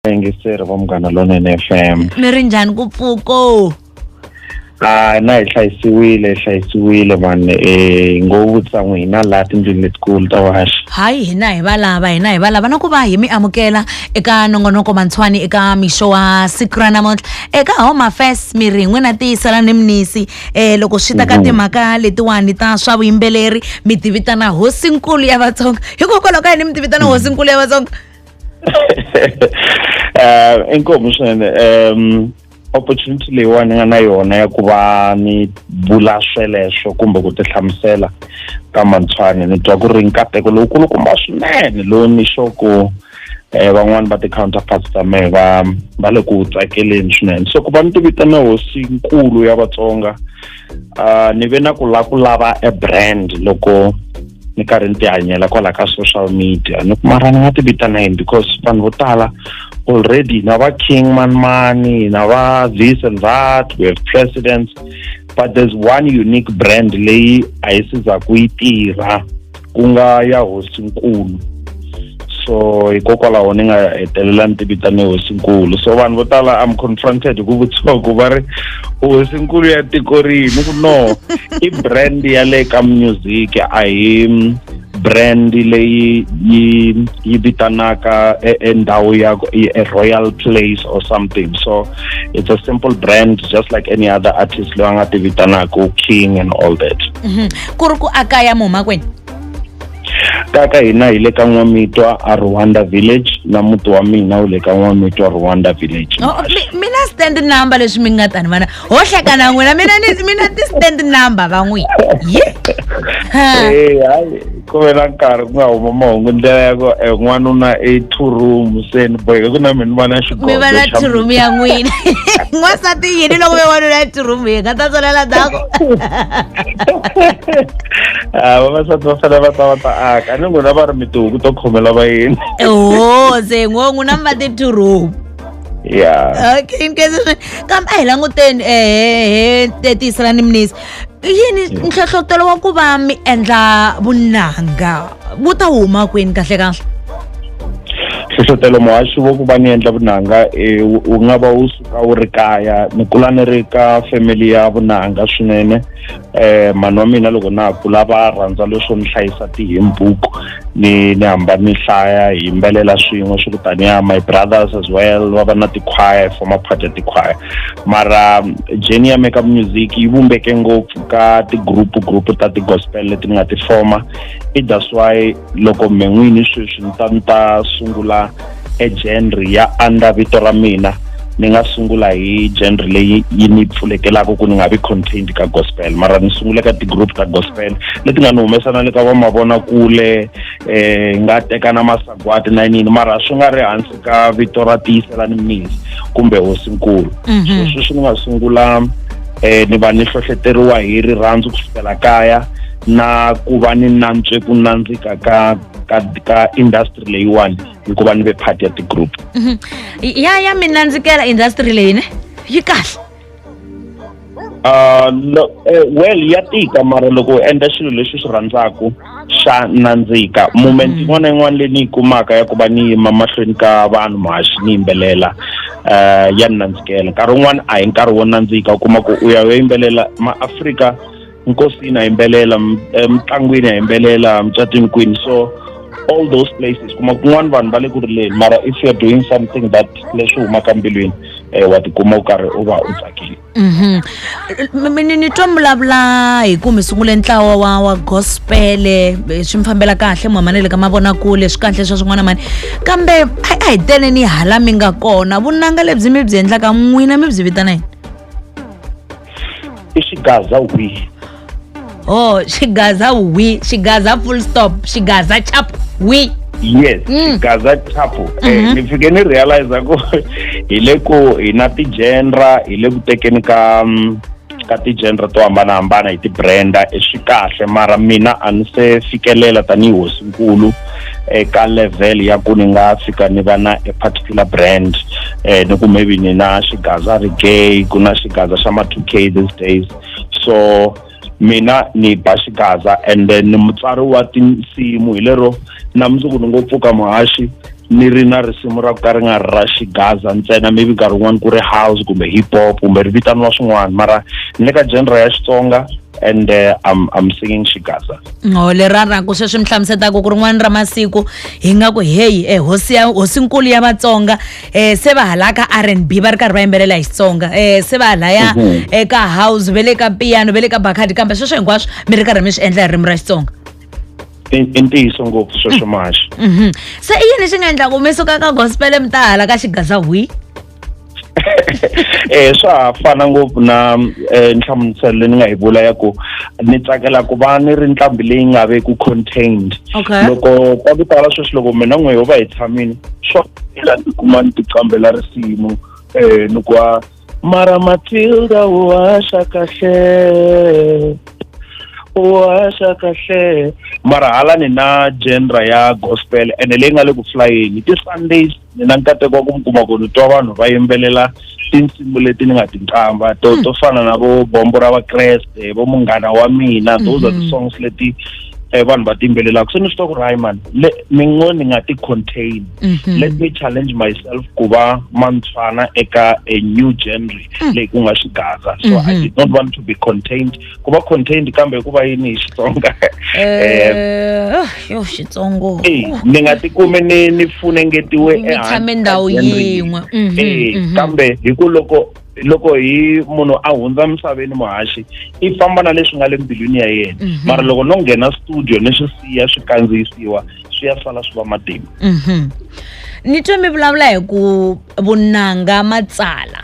Yingiseri va Munghana Lonene FM. Mi ri njhani ku pfuko? Na hi hlayisiwile man ngopfu n'wina laha tindlwini letikulu ta Vaxi. Hayi hina hi valava na ku va hi mi amukela eka nongonoko mantshwani eka mixo wa siku ra namuntlha eka Home Affairs mi ri n'wina tiyisela ni minisi loko swi ta ka timhaka letiwani ta swa vuyimbeleri mi tivitana hosinkulu ya Vatsonga hikokwalaho ka yini mi tivitana hosinkulu ya Vatsonga? Inkomu swinene opportunity leyiwani nga na yona ya ku va ni vula sweleswo kumbe ku tihlamusela ka Mantshwani ni twa ku ri nkateko lowukulukumba swinene lowu ni xoko van'wani va ti-counterparts ta mehe va le ku tsakeleni swinene. So ku va ni tivitana hosinkulu ya Vatsonga ni ve na ku lava a brand loko ni karhi ni tihanyela kwala ka social media ni ku mara ni nga tivitana yini because vanhu vo tala already na va King Manmani, na va this and that, we have presidents, but there's one unique brand leyi a yi siza ku yi tirha ku nga ya hosinkulu. So hikokwalaho ni nga hetelela ni tivitane hosinkulu. So vanhu vo tala I'm confronted hi ku vutsongo va ri hosinkulu ya tiko rini ku no i brand ya le ka music a hi brand leyi yi vitanaka endhawu ya a royal place or something. So it's a simple brand just like any other artist loyi nga ti vitanaka King and all that. Ku ri ku aka ya muma kwini? Kaka hina hi le ka N'wamitwa a Rwanda Village na muti wa mina u le ka N'wamitwa Rwanda Village. Mina stand number leswi mi nga tani vana ho hleka na n'wina mina ti stand number va n'wina hayi ku ve na nkarhi ku nga huma mahungu ndlela ya ku n'wanuna 2 room se ni boheka ku na mina va na xigondo mi va na 2 room ya n'wina n'wansati yini loko mi wanuna 2 room hi nga ta tsolela ndhaku vavasati va fanele va ta aka ni n'wina va ri mi tihuku to khomela vayeni se n'wina mi va ti 2 room. Yeah. Okay, kambe a hi languteni tiyisela ni minisi yini nhlohlotelo wa ku va mi endla vunanga vu ta huma kwini kahle kahle? Hlohlotelo muhaxi wo ku va ni endla vunanga u nga va u suka u ri kaya ni kula ni ri ka family ya vunanga swinene. Mani wa mina loko na ha kula va rhandza leswo ni hlayisa tihembuku ni hamba ni hlaya hi yimbelela swin'we swi ku taniya my brothers as well va va na ti-choir former part ya ti-choir mara journey ya me ka music yi vumbeke ngopfu ka ti-group ta ti-gospel leti ni nga ti forma. That's why loko me n'wini sweswi ni ta sungula e genre ya under vito ra mina ni nga sungula hi genre leyi yi ni pfulekelaka ku ni nga vi contained ka gospel mara ni sungule ka ti-group ta gospel leti nga ni humesana le ka va mavonakule nga teka na masagwati na yini mara swi nga ri hansi ka vito ra tiyisela ni minisi kumbe hosinkulu. So sweswi ni nga sungula ni va ni hlohleteriwa hi rirhandzu kusukela kaya na ku va ni nantswe ku nandzika ka industry leyiwani hikuva ni ve part ya ti-group. ya mi nandzikela industry leyi ne yi kahle? Well ya tika mara loko u endla xilo leswi swi rhandzaku xa nandzika moment yin'wana na yin'wana leyi ni yi kumaka ya ku va ni yima mahlweni ka vanhu muhaxi ni yimbelela ya nandzikela. Nkarhi wun'wana a hi nkarhi wo nandzika u kuma ku u ya yimbelela maAfrika nkosini a yimbelela mitlangwini a yimbelela mucatwini kwini. So all those places kuma kun'wana vanhu va le ku rileni mara if you're doing something that leswi humaka mbilwini wa tikuma u karhi u va u tsakile. Ni twa vulavula hi ku mi sungule ntlawa wa gospel swi mi fambela kahle muhamane le ka mavonakule swi kahle swa swin'wana mani kambe a hi tele ni hala mi nga kona vunanga lebyi mi byi endlaka n'wina mi byi vitana yini? I xigaza wihi. Xigaza full stop xigaza chap wi. Yes, xigaza chapo. Ni fike ni realize ku hi le ku hi na ti-genre hi le ku tekeni ka ti-genre to hambanahambana hi ti-branda swi kahle mara mina a ni se fikelela tanihi hosinkulu ka level ya ku ni nga fika ni va na a particular brand ni ku maybe ni na xigaza reggae ku na xigaza xa ma-2K these days. So mina ni ba xigaza and then ni mutsari wa tinsimu hi lero na mundzuku ni ngo pfuka muhaxi ni ri na risimu ra ku ka ri nga ri ra xigaza ntsena, maybe nkarhi wun'wana ku ri house kumbe hip hop kumbe ri vitaniwa swin'wana, mara ni le ka genre ya Xitsonga and I'm singing xigaza. Lerara ku sweswi mi hlamusetaka ku rin'wana ra masiku hi nga ku hey hosinkulu ya Vatsonga se va halaka R&B va ri karhi va yimbelela hi Xitsonga, se va halaya eka house ve le ka piano ve le ka bakhadi, kambe sweswo hinkwaswo mi ri karhi mi swi endla hi ririmi ra Xitsonga. I ntiyiso ngopfu sweswo maxa. Se i yini xi nga endla ku mi suka ka gospel mi ta hala ka xigaza hwi? Swa fana ngopfu na nhlamuselo leyi ni nga yi vula ya ku ni tsakela ku va ni ri nqambi leyi nga ve ku contained. Loko ka ku tala sweswi loko mina n'we ho va hi tshamini swa ni kuma ni tiqambela risimu ni kwa mara Matilda washa kahle mara hala ni na genre ya gospel ene leyi nga le ku flyeni ti-Sundays ni na nkateko wa ku mi kuma ku ni twa vanhu va yimbelela tinsimu leti ni nga tinqamba to fana na vo Bombo ra Vakreste, vo Munghana wa Mina, those are the songs leti vanhu va tiyimbelelaka. So ni swi twa ku ri hayi man mingo ni nga ti-contain, let me challenge myself ku va mantshwana eka a new genre leyi ku nga xigaza. So I did not want to be contained, ku va contained kambe ku va yini hi Xitsonga Xitsongo ni nga tikumi ni funengetiwe tshame ndhawu yin'we. Kambe hi ku loko hi munhu a hundza misaveni muhaxi i famba na leswi nga le mbilwini ya yena, mara loko no nghena studio ni swi siya swi kandziyisiwa swi ya sala swi va matimba. Ni twe mi vulavula hi ku vunanga matsala,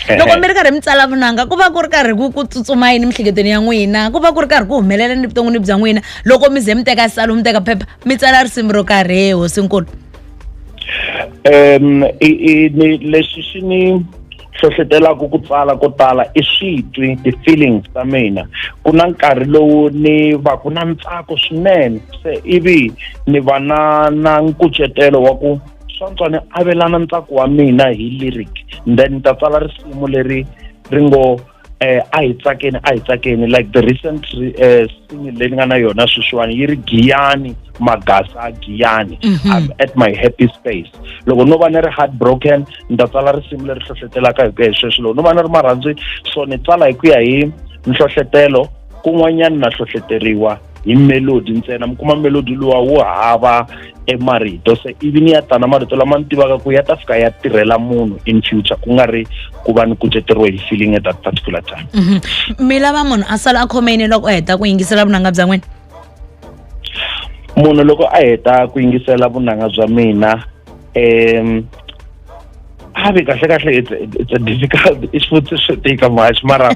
loko mi ri karhi mi tsala vunanga ku va ku ri karhi ku tsutsuma yini mihleketweni ya n'wina, ku va ku ri karhi ku humelela ni vuton'wini bya n'wina loko mi ze mi teka salo mi teka phepha mi tsala risimu ro karhi hosinkulu? Leswi swi ni hlohlotelaku ku tsala ko tala i switwi, ti-feelings ta mina. Ku na nkarhi lowu ni va ku na ntsako swinene, se ivi ni va na nkucetelo wa ku swantswa ni avelana ntsako wa mina hi lyric, then ni ta tsala risimu leri ngo a hi tsakeni like the recent single leyi nga na yona sweswiwani yi ri Giyani Magasa Giyani, I'm at my happy space. Loko no va ni ri heartbroken ni ta tsala risimu leri hlohlotelaka hi ku ya hi sweswo. Loko no va ni ri marhandzu so ni tsala hi ku ya hi nhlohlotelo, kun'wanyana na hlohloteriwa hi melody ntsena. Mi kuma melody luwa wo hava marito, se ivi ni ya tana marito lama ni tivaka ku ya ta fika ya tirhela munhu in future, ku nga ri ku va ni kuceteriwe hi feeling at that particular time. Mi lava munhu a sala a khomeni loko a heta ku yingisela vunanga bya n'wina? Munhu loko a heta ku yingisela vunanga bya mina kahle it's a difficult, futhi swi tika much, mara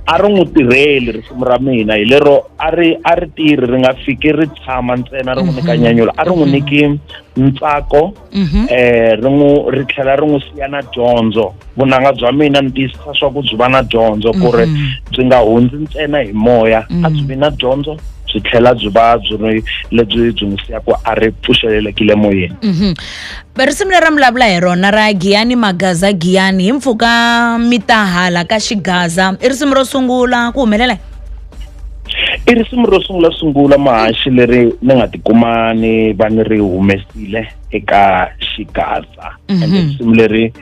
a ri n'wi tirheli risimu ra mina hi lero a ri tirhi ri nga fiki ri tshama ntsena ri n'wi nyika nyanyula, a ri n'wi nyiki ntsako ri tlhela ri n'wi siya na dyondzo. Vunanga bya mina ni tiyisisa swa ku byi va na dyondzo ku ri byi nga hundzi ntsena hi moya, a byi vi na dyondzo byi tlhela byi va byi ri lebyi byi n'wi siyaka a ri pfuxelelekile moyeni. Risimu leri mi vulavula hi rona ra Giyani Magasa Giyani hi mpfhuka mi ta hala ka xigaza, i risimu ro sungula ku humelela? I risimu ro sungula mahaxi leri ni nga tikuma ni va ni ri humesile eka xigaza. Risimu leri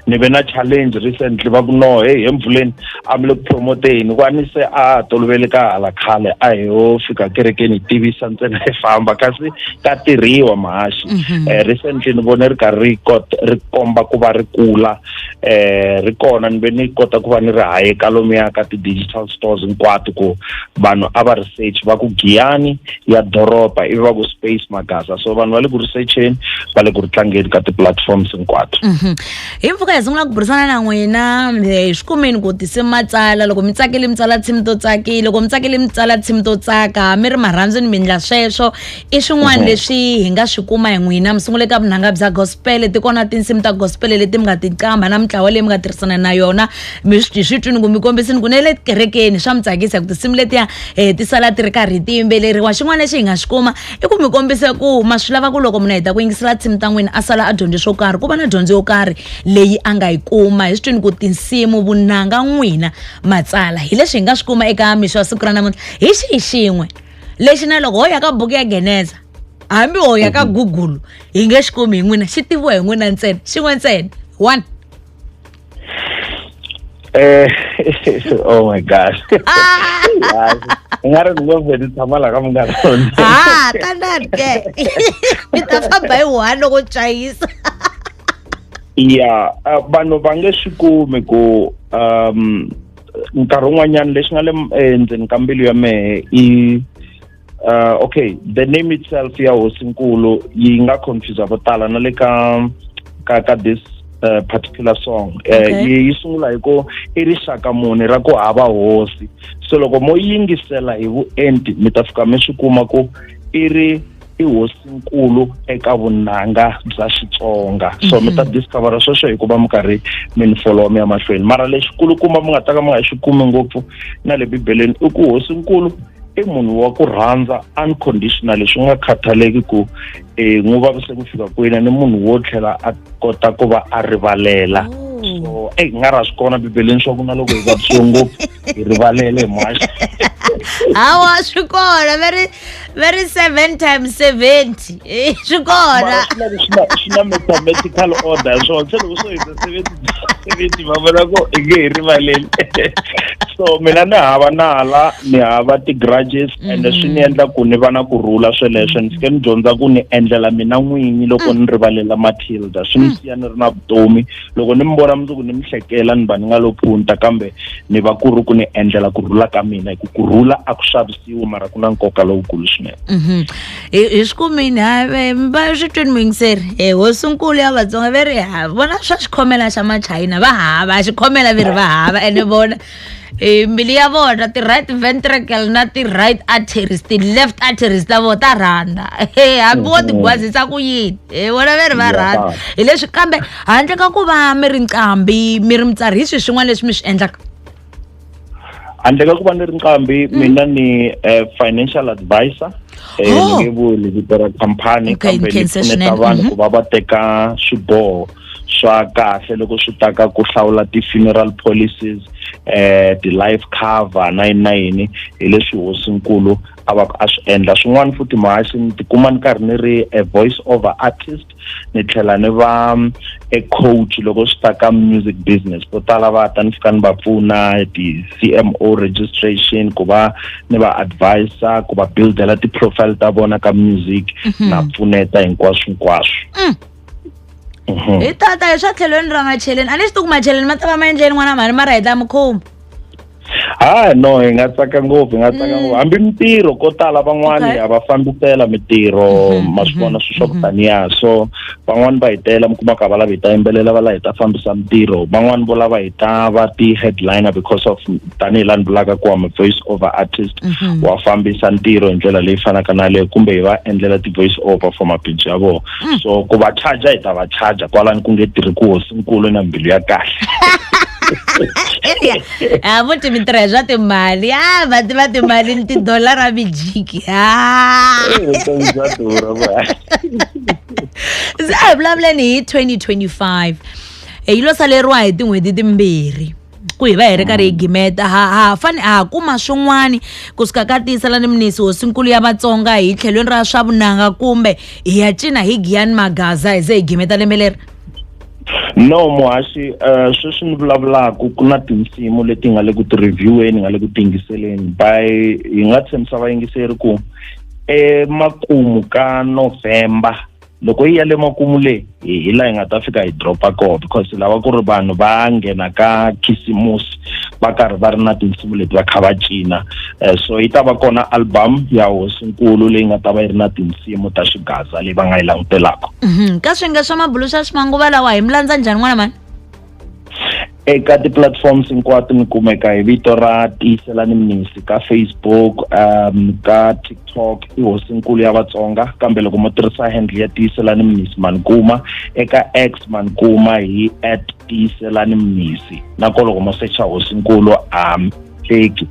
ni ve na challenge recently va ku no hey emvuleni a mi le ku promoteni ku ni se a tolovele ka hala khale a hi yo fika kerekeni hi tivisa ntsena hi famba, kasi ka tirhiwa mahaxi. Recently ni vone ri karhi ri komba ku va ri kula, ri kona ni ve ni kota ku va ni ri haye ka lomuya ka ti-digital stores hinkwato ku vanhu a va research va ku Giyani ya doroba ivi va ku Space Magasa, so vanhu va le ku researcheni va le ku ri tlangeni ka ti-platforms hinkwato. Hi mpfhuka hi sungula ku burisana na n'wina hi swi kumeni ku tinsimu matsala, loko mi tsakile mi tsala tinsimu to tsakile, loko mi tsakile mi tsala tinsimu to tsaka, mi ri marhandzu ni mi endla sweswo. I swin'wana leswi hi nga swi kuma hi n'wina mi sungule ka vunanga bya gospel, ti kona tinsimu ta gospel leti mi nga tiqamba na mitlawa leyi mi nga tirhisana na yona, mi swi twini ku mi kombisini ku ne le kerekeni swa mi tsakisa hi ku tinsimu letiya ti sala ti ri karhi ti yimbeleriwa. Xin'wana lexi hi nga xi kuma i ku mi kombisa ku ma swi lava ku loko mi heta ku yingisela tinsimu ta n'wina a sala a dyondze swo karhi, ku va na dyondzo yo karhi leyi a nga yi kuma. Hi swi twini ku tinsimu vunanga n'wina matsala hi leswi hi nga swi kuma eka mixo wa siku ra namuntlha hi xihi xin'we lexi na loko ho ya ka buku ya Geneza hambi ho ya ka Google hi nge xi kumi hi n'wina xi tiviwa hi n'wina ntsena xin'we ntsena 1 oh my gosh ngare ngove ni tshama la ka mungana tanani ke mi ta famba hi 1 loko chayisa vanhu va nge swi kumi ku nkarhi wun'wanyana lexi nga le endzeni ka mbilu ya mehe i okay, the name itself ya Hosinkulu yi nga confuse vo tala na le ka this particular song. Yi sungula hi ku i rixaka muni ra ku hava hosi, so loko mo yingisela hi vuenti mi ta fika mi swi kuma ku i ri i Hosinkulu eka vunanga bya Xitsonga. So mi ta discover sweswo hikuva mi karhi mi ni follow mi ya mahlweni, mara lexikulu kuma mi nga ta ka mi nga xi kumi ngopfu na le bibeleni i ku Hosinkulu i munhu wa ku rhandza unconditionally, swi nga khataleki ku n'wi vavise ku fika kwini, ni munhu wo tlhela a kota ku va a rivalela. So nga ra swi kona bibeleni swa ku na loko hi vavisiwe ngopfu hi rivalele hi mhaxa hawa swi kona very 7 times 70 swi kona swi na mathematical order, so loko swo hita 70 va vona ku i nge hi rivaleli. So mina ni hava nala, ni hava ti-grudges, and swi ni endla ku ni va na kurhula sweleswo. Ni fike ni dyondza ku ni endlela mina n'winyi loko ni rivalela Matilda, swi ni siya ni ri na vutomi. Loko ni mi vona mundzuku ni mi hlekela ni va ni nga lo phunta, kambe ni va ku ri ku ni endlela kurhula ka mina, hi ku kurhula a ku xavisiwi mara ku na nkoka lowukulu swinene. Hi swi kumini va swi twini muyingiseri Hosinkulu ya Vatsonga ve ri hava vona swa xikhomela xa machayina va hava xikhomela ve ri va hava, ene vona mbilu ya vona ti-right ventricle na ti-right arteries ti-left arteries ta vona ta rhandza hambi wo tigwazisa ku yini vona ve ri va rhandza. Hi leswi kambe handle ka ku va mi ri nqambi mi ri mutsari hi swin'wana leswi mi swi endlaka? Handle ka ku va ni ri nqambi mina ni financial advisor, ni nge vuli vito ra khampani, kambe ni pfuneta vanhu ku va va teka swiboho swa kahle loko swi ta ka ku hlawula ti-funeral policies, ti-life cover na yini hi leswi Hosinkulu a swi endla. Swin'wana futhi mahaxi ni tikuma ni karhi ni ri a voice over artist, ni tlhela ni va a coach loko swi ta ka music business. Vo tala va ta ni fika ni va pfuna ti-CMO registration, ku va ni va advisor, ku va buildela ti-profile ta vona ka music, na pfuneta hinkwaswo. Hi tata hi swa tlhelweni ra macheleni a ni swi tiku macheleni ma ta va ma endleni n'wana mali mara hi ta mi khumba? No, hi nga tsaka ngopfu, hambi mintirho ko tala van'wani a va fambisela mintirho, ma swi vona swi swa ku taniya. So van'wani va hitela mi kuma ka va lava hi ta yimbelela, va la hi ta fambisa mintirho, van'wani vo lava hi ta va ti-headliner because of tanihi la ni vulaka ku am a voice over artist, wa fambisa ntirho hi ndlela leyi fanaka na leyo, kumbe hi va endlela ti-voice over for mabindzu ya vona. So ku va charger hi ta va charger kwalani ku nge tirhi ku Hosinkulu na mbilu ya kahle. Muti mi tirha hi swa timali va tiva timali ni $1 mijiki se a hi vulavuleni hi 2025 hi lo saleriwa hi tin'hweti timbirhi ku hi va hi ri karhi hi gimeta, ha kuma swin'wani kusuka ka Tiyiselani Mnisi Hosinkulu ya Vatsonga hi tlhelweni ra swa vunanga, kumbe hi ya cina hi Giyani Magaza hi ze hi gimeta lembe leri? No muhaxi, sweswi ni vulavulaku ku na tinsimu leti nga le ku ti-revieweni, nga le ku tiyingiseleni hi nga tshembisa vayingiseri ku emakumu ka November loko yi ya le makumu le hi la hi nga ta fika hi dropa koho, because lava ku ri vanhu va nghena ka khisimusi va karhi va ri na tinsimu leti va kha va cina. So yi ta va kona album ya Hosinkulu leyi nga ta va yi ri na tinsimu ta xigaza leyi va nga yi langutelaka. Ka swinga swa mabulu swa ximanguva lawa hi mi landza njhani n'wana mani? Eka ti-platforms hinkwato ni kumeka hi vito ra Tiyiselani Mnisi, ka Facebook, ka TikTok i Hosinkulu ya Vatsonga, kambe loko mo tirhisa handle ya Tiyiselani Mnisi manikuma eka X manikuma hi @Tiyiselani Mnisi, nako loko mo searcha Hosinkulu teki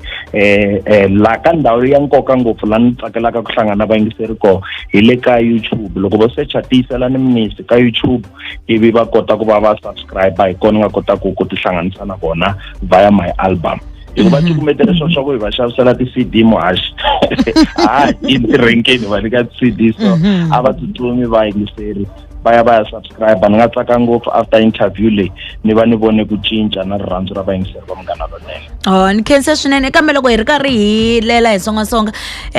la ka ndhawu ya nkoka ngopfu la ni tsakelaka ku hlangana vayingiseri koho hi le ka YouTube. Loko va searcha Tiyiselani Mnisi ka YouTube ivi va kota ku va va subscribe, hi kona nga kota ku tihlanganisa na vona via my album. hikuva tikumete leswo swa ku hi va xavisela ti-CD muhaxi hi tirenkeni va nyika ti-CD so a va tsutsumi vayingiseri va ya subscribe ni nga tsaka ngopfu after interview leyi ni va ni vone ku cinca na rirhandzu ra vayingiseri va Munghana Lonene. Ni khensa swinene kambe loko hi ri karhi hi lela hi songasonga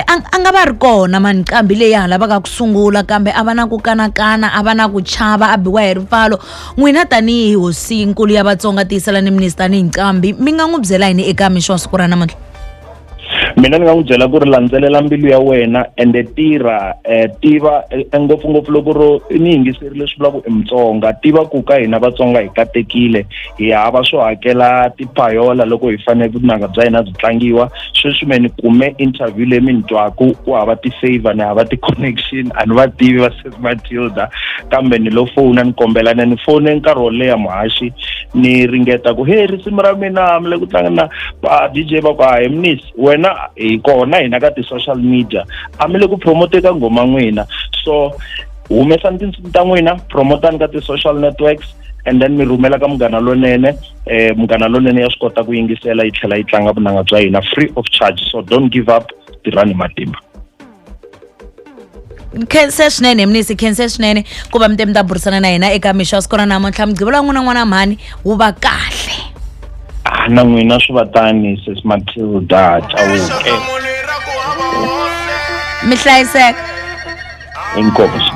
a nga va ri kona manqambi leyi ha lavaka ku sungula kambe a va na ku kanakana a va na ku chava a biwa hi ripfalo n'wina tanihi hosinkulu ya Vatsonga Tiyiselani Mnisi tanihi nqambi mi nga n'wi byela yini eka mixo wa siku ra namuntlha? Mina ni nga n'wi byela ku ri landzelela mbilu ya wena ende tirha tiva ngopfungopfu loko ro ni yingiseri leswi vulaku i Mutsonga tiva ku ka hina Vatsonga hi katekile hi hava swo hakela tipayola loko hi fanele vunanga bya hina byi tlangiwa sweswi me ni kume interview leyi mi ni twaku ku hava ti-favor ni hava ti-connection a ni va tivi va Sis Matilda kambe ni lo fona ni kombela ni fone nkarhi wo leha muhaxi ni ringeta ku he risimu ra mina mi le ku tlanga na DJ va ku hayi Mnisi wena hi kona hina ka ti-social media a mi le ku promote ka ngoma n'wina so humesani tinsimu ta n'wina promotani ka ti-social networks and then mi rhumela ka Munghana Lonene Munghana Lonene ya swi kota ku yingisela yi tlhela yi tlanga vunanga bya hina free of charge so don't give up tirhani matimba. Khensa swinene Mnisi khensa swinene ku va mi te mi ta burisana na hina eka mixo wa siku ra namuntlha mugqivela n'wina n'wana mhani wu va kahle na n'wina swi va tani Sis Matilda Chauke mi hlayiseka inkosi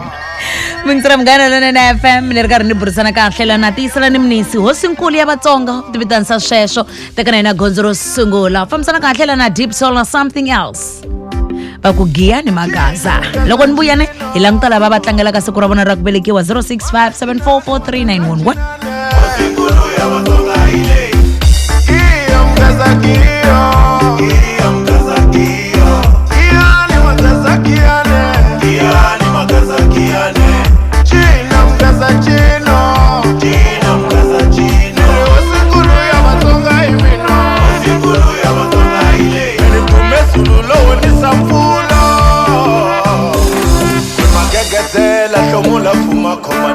Mintsira Munghana Lonene FM ni ri karhi ni burisana kahle na Tiyiselani Mnisi hosinkulu ya Vatsonga ti vitanisa sweswo teka na hina gondzo ro sungula fambisana kahle na Deep Soul na Something Else va ku giya ni magaza loko ni vuyane hi languta lava va tlangelaka siku ra vona ra ku velekiwa 0657443911 La fuma como